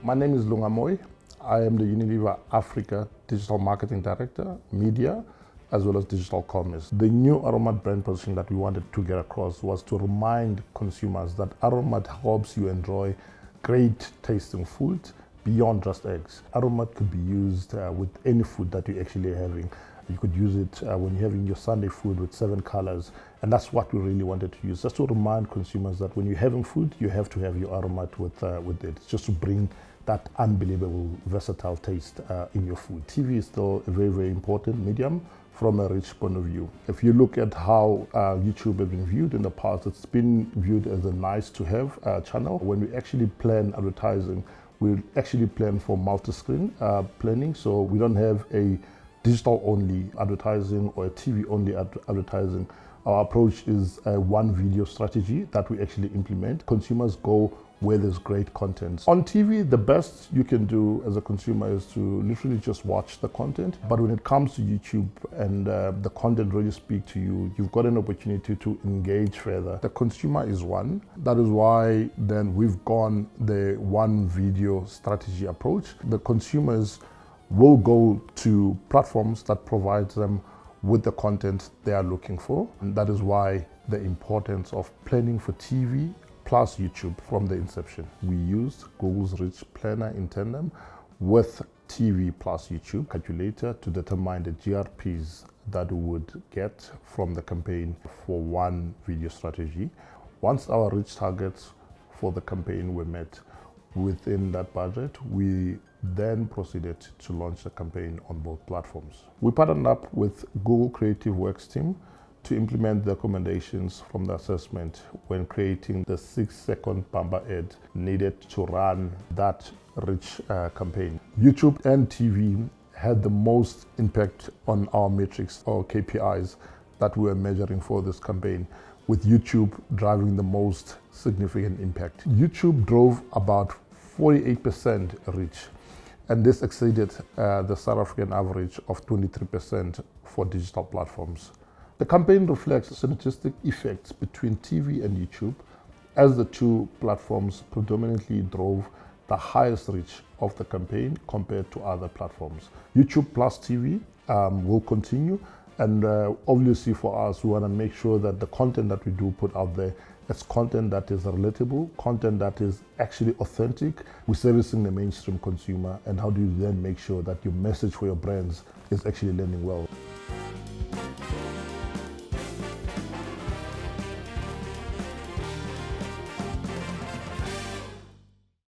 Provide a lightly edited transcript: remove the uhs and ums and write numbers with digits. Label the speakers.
Speaker 1: My name is Lunga Mooi. I am the Unilever Africa Digital Marketing Director, Media, as well as Digital Commerce. The new Aromat brand positioning that we wanted to get across was to remind consumers that Aromat helps you enjoy great tasting food beyond just eggs. Aromat could be used with any food that you're actually having. You could use it when you're having your Sunday food with 7 colors. And that's what we really wanted to use, just to remind consumers that when you're having food, you have to have your Aromat with it, just to bring that unbelievable versatile taste in your food. TV is still a very, very important medium from a reach point of view. If you look at how YouTube has been viewed in the past, it's been viewed as a nice to have channel. When we actually plan advertising, we actually plan for multi-screen planning, so we don't have a digital only advertising or a TV only advertising. Our approach is a one video strategy that we actually implement. Consumers go where there's great content. On TV, the best you can do as a consumer is to literally just watch the content. But when it comes to YouTube and the content really speak to you, you've got an opportunity to engage further. The consumer is one. That is why then we've gone the one video strategy approach. The consumers will go to platforms that provide them with the content they are looking for. And that is why the importance of planning for TV plus YouTube from the inception. We used Google's Rich Planner in tandem with TV plus YouTube calculator to determine the GRPs that we would get from the campaign for one video strategy. Once our reach targets for the campaign were met within that budget, we then proceeded to launch the campaign on both platforms. We partnered up with Google Creative Works team to implement the recommendations from the assessment when creating the 6-second bumper ad needed to run that rich campaign. YouTube and TV had the most impact on our metrics or KPIs that we were measuring for this campaign, with YouTube driving the most significant impact. YouTube drove about 48% reach, and this exceeded the South African average of 23% for digital platforms. The campaign reflects synergistic effects between TV and YouTube, as the two platforms predominantly drove the highest reach of the campaign compared to other platforms. YouTube plus TV will continue, and obviously for us, we want to make sure that the content that we do put out there, it's content that is relatable, content that is actually authentic. We're servicing the mainstream consumer, and how do you then make sure that your message for your brands is actually landing well?